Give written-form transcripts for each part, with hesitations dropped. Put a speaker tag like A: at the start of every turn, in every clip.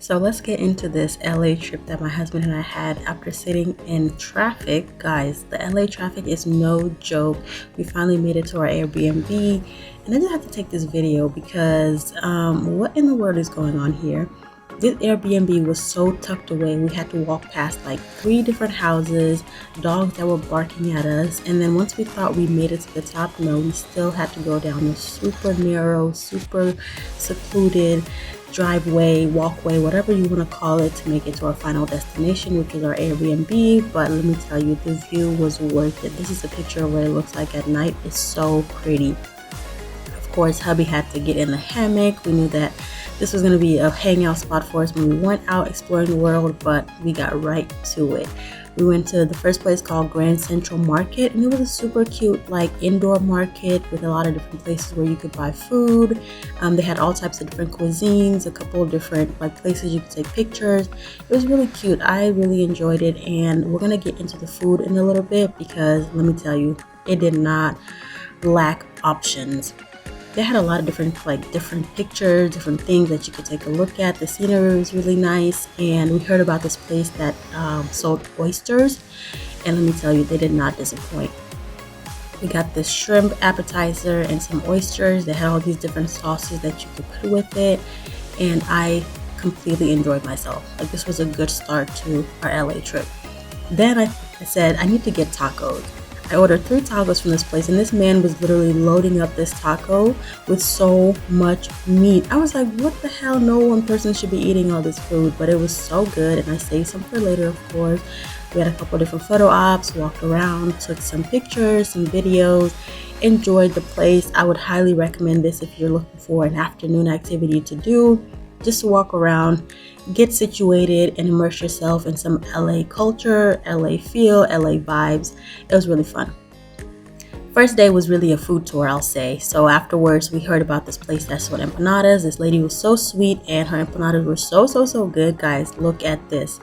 A: So let's get into this LA trip that my husband and I had after sitting in traffic. Guys, the LA traffic is no joke. We finally made it to our Airbnb, and I just have to take this video because what in the world is going on here? This Airbnb was so tucked away. We had to walk past like 3 different houses, dogs that were barking at us, and then once we thought we made it to the top, no, we still had to go down a super narrow, super secluded driveway, walkway, whatever you want to call it, to make it to our final destination, which is our Airbnb. But let me tell you, the view was worth it. This is a picture of what it looks like at night. It's so pretty. Of course, hubby had to get in the hammock. We knew that this was going to be a hangout spot for us when we went out exploring the world, but we got right to it. We went to the first place called Grand Central Market, and it was a super cute like indoor market with a lot of different places where you could buy food. They had all types of different cuisines, a couple of different like places you could take pictures. It was really cute. I really enjoyed it, and we're gonna get into the food in a little bit because let me tell you, it did not lack options. They had a lot of different pictures, different things that you could take a look at. The scenery was really nice, and we heard about this place that sold oysters, and let me tell you, they did not disappoint. We got this shrimp appetizer and some oysters. They had all these different sauces that you could put with it, and I completely enjoyed myself. Like, this was a good start to our LA trip. Then I said I need to get tacos. I ordered 3 tacos from this place, and this man was literally loading up this taco with so much meat. I was like, what the hell? No one person should be eating all this food, but it was so good, and I saved some for later, of course. We had a couple different photo ops, walked around, took some pictures, some videos, enjoyed the place. I would highly recommend this if you're looking for an afternoon activity to do, just to walk around, get situated, and immerse yourself in some LA culture, LA feel, LA vibes. It was really fun. First day was really a food tour, I'll say. So afterwards, we heard about this place that sold empanadas. This lady was so sweet, and her empanadas were so good. Guys, look at this.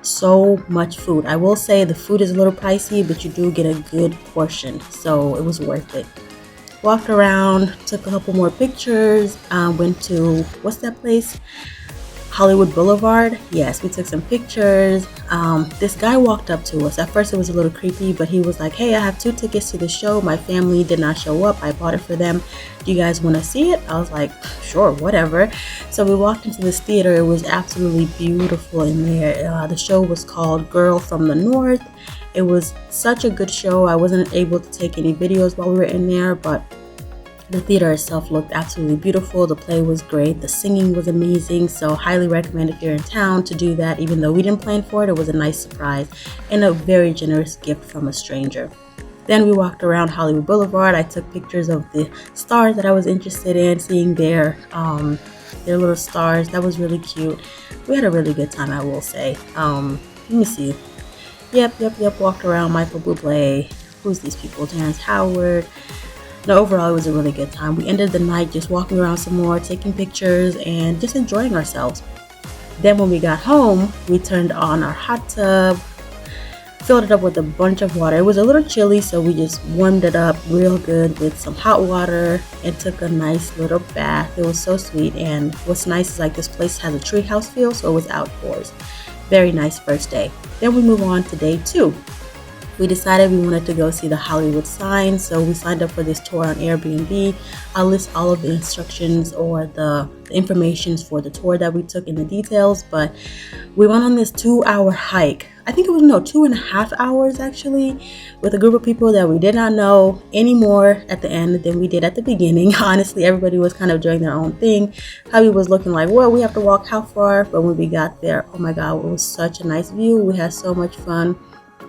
A: So much food. I will say the food is a little pricey, but you do get a good portion, so it was worth it. Walked around, took a couple more pictures, went to, what's that place? Hollywood Boulevard. Yes, we took some pictures. This guy walked up to us. At first it was a little creepy, but he was like, hey, I have 2 tickets to the show. My family did not show up. I bought it for them. Do you guys want to see it? I was like, sure, whatever. So we walked into this theater. It was absolutely beautiful in there. The show was called Girl from the North. It was such a good show. I wasn't able to take any videos while we were in there, but the theater itself looked absolutely beautiful. The play was great. The singing was amazing. So highly recommend if you're in town to do that. Even though we didn't plan for it, it was a nice surprise and a very generous gift from a stranger. Then we walked around Hollywood Boulevard. I took pictures of the stars that I was interested in, seeing their little stars. That was really cute. We had a really good time, I will say. Let me see. Yep. Walked around Michael Bublé. Who's these people? Terrence Howard. No, overall, it was a really good time. We ended the night just walking around some more, taking pictures, and just enjoying ourselves. Then when we got home, we turned on our hot tub, filled it up with a bunch of water. It was a little chilly, so we just warmed it up real good with some hot water and took a nice little bath. It was so sweet, and what's nice is like this place has a treehouse feel, so it was outdoors. Very nice first day. Then we move on to day 2. We decided we wanted to go see the Hollywood sign, so we signed up for this tour on Airbnb. I'll list all of the instructions or the information for the tour that we took in the details, but we went on this 2-hour hike. I think it was 2.5 hours actually, with a group of people that we did not know any more at the end than we did at the beginning. Honestly, everybody was kind of doing their own thing. Hubby was looking like, well, we have to walk how far? But when we got there, oh my God, it was such a nice view. We had so much fun.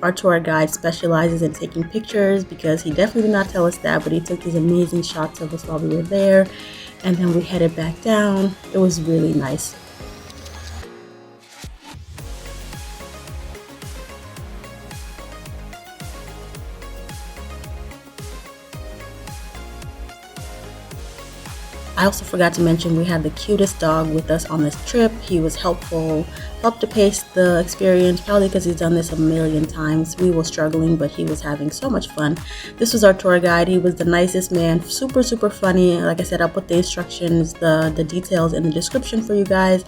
A: Our tour guide specializes in taking pictures because he definitely did not tell us that, but he took these amazing shots of us while we were there. And then we headed back down. It was really nice. I also forgot to mention we had the cutest dog with us on this trip. He was helpful, helped to pace the experience, probably because he's done this a million times. We were struggling, but he was having so much fun. This was our tour guide. He was the nicest man, super funny. Like I said, I'll put the instructions, the details in the description for you guys.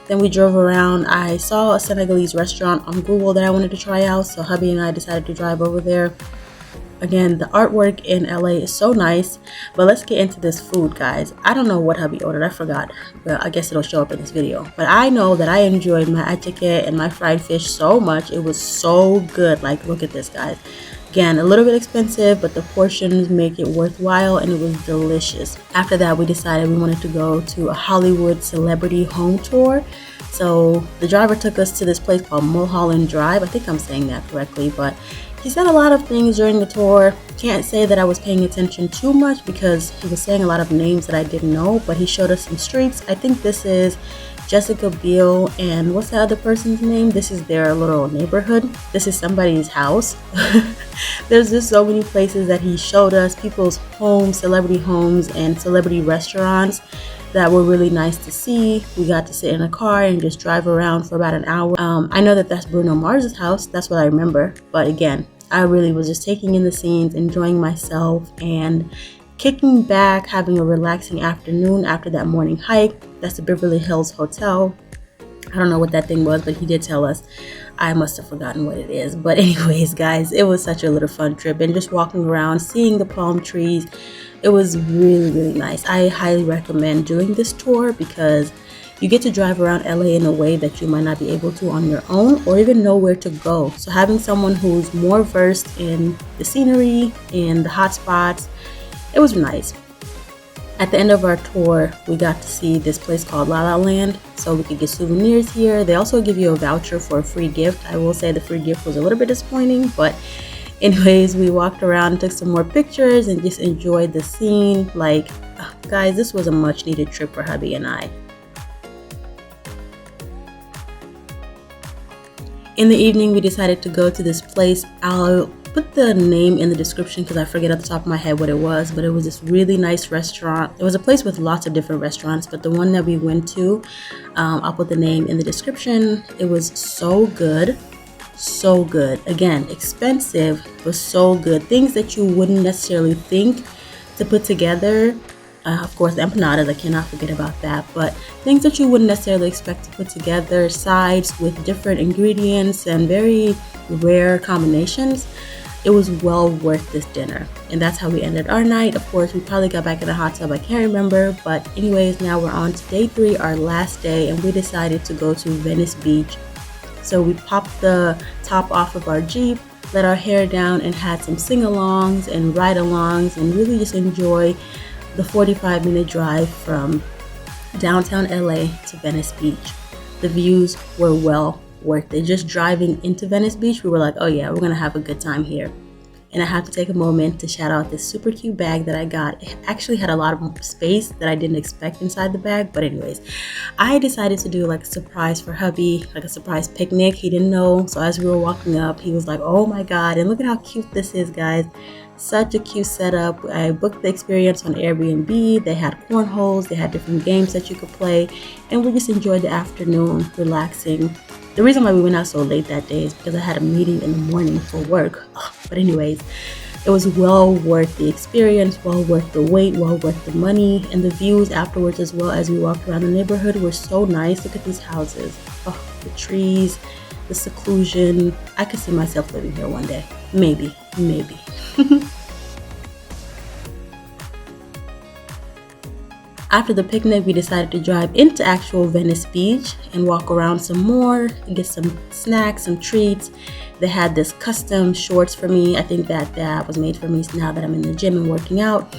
A: Then we drove around. I saw a Senegalese restaurant on Google that I wanted to try out, so hubby and I decided to drive over there. Again, the artwork in LA is so nice, but let's get into this food, guys. I don't know what hubby ordered, I forgot, but I guess it'll show up in this video. But I know that I enjoyed my atike and my fried fish so much. It was so good. Like, look at this, guys. Again, a little bit expensive, but the portions make it worthwhile, and it was delicious. After that, we decided we wanted to go to a Hollywood celebrity home tour. So the driver took us to this place called Mulholland Drive. I think I'm saying that correctly, but he said a lot of things during the tour. Can't say that I was paying attention too much because he was saying a lot of names that I didn't know, but he showed us some streets. I think this is Jessica Biel and what's the other person's name? This is their little neighborhood. This is somebody's house. There's just so many places that he showed us, people's homes, celebrity homes, and celebrity restaurants that were really nice to see. We got to sit in a car and just drive around for about an hour. I know that that's Bruno Mars's house. That's what I remember. But again, I really was just taking in the scenes, enjoying myself, and kicking back, having a relaxing afternoon after that morning hike. That's the Beverly Hills Hotel. I don't know what that thing was, but he did tell us. I must have forgotten what it is. But anyways, guys, it was such a little fun trip, and just walking around, seeing the palm trees, it was really, really nice. I highly recommend doing this tour because you get to drive around LA in a way that you might not be able to on your own or even know where to go. So having someone who's more versed in the scenery and the hot spots, it was nice. At the end of our tour, we got to see this place called La La Land, so we could get souvenirs here. They also give you a voucher for a free gift. I will say the free gift was a little bit disappointing, but anyways, we walked around, took some more pictures, and just enjoyed the scene. Like, guys, this was a much needed trip for hubby and I. In the evening, we decided to go to this place. I'll put the name in the description because I forget off the top of my head what it was, but it was this really nice restaurant. It was a place with lots of different restaurants, but the one that we went to, I'll put the name in the description. It was so good. So good. Again, expensive, but so good. Things that you wouldn't necessarily think to put together. Of course, the empanadas, I cannot forget about that. But things that you wouldn't necessarily expect to put together, sides with different ingredients and very rare combinations. It was well worth this dinner. And that's how we ended our night. Of course, we probably got back in the hot tub. I can't remember. But anyways, now we're on to day 3, our last day. And we decided to go to Venice Beach. So we popped the top off of our Jeep, let our hair down, and had some sing-alongs and ride-alongs and really just enjoy the 45-minute drive from downtown LA to Venice Beach. The views were well worth it. Just driving into Venice Beach, we were like, oh yeah, we're gonna have a good time here. And I have to take a moment to shout out this super cute bag that I got. It actually had a lot of space that I didn't expect inside the bag. But anyways, I decided to do like a surprise for hubby, like a surprise picnic. He didn't know. So as we were walking up, he was like, oh my God. And look at how cute this is, guys. Such a cute setup. I booked the experience on AirBnB. They had cornholes. They had different games that you could play. And we just enjoyed the afternoon, relaxing. The reason why we went out so late that day is because I had a meeting in the morning for work. But anyways, it was well worth the experience, well worth the wait, well worth the money, and the views afterwards as well as we walked around the neighborhood were so nice. Look at these houses. Oh, the trees, the seclusion. I could see myself living here one day. Maybe. After the picnic, we decided to drive into actual Venice Beach and walk around some more and get some snacks, some treats. They had this custom shorts for me. I think that was made for me now that I'm in the gym and working out.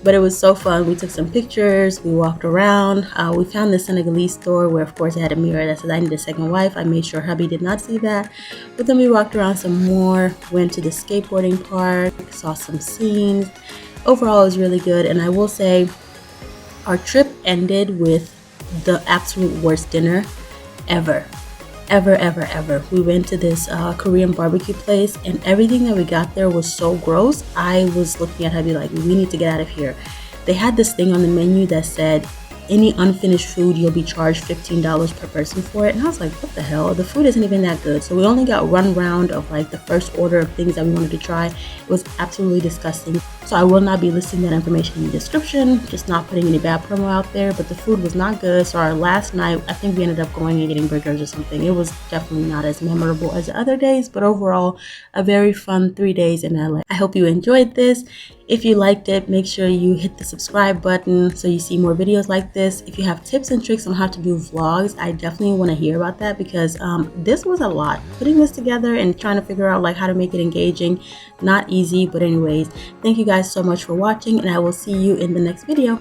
A: But it was so fun. We took some pictures. We walked around. We found the Senegalese store where, of course, it had a mirror that said I need a second wife. I made sure hubby did not see that. But then we walked around some more, went to the skateboarding park, saw some scenes. Overall, it was really good. And I will say, our trip ended with the absolute worst dinner ever. We went to this Korean barbecue place, and everything that we got there was so gross. I was looking at hubby like, we need to get out of here. They had this thing on the menu that said any unfinished food, you'll be charged $15 per person for it. And I was like, what the hell? The food isn't even that good. So we only got one round of like the first order of things that we wanted to try. It was absolutely disgusting. So I will not be listing that information in the description, just not putting any bad promo out there, but the food was not good. So our last night, I think we ended up going and getting burgers or something. It was definitely not as memorable as the other days, but overall a very fun 3 days in LA. I hope you enjoyed this. If you liked it, make sure you hit the subscribe button so you see more videos like this. If you have tips and tricks on how to do vlogs, I definitely want to hear about that, because this was a lot. Putting this together and trying to figure out like how to make it engaging, not easy. But anyways, thank you guys so much for watching, and I will see you in the next video.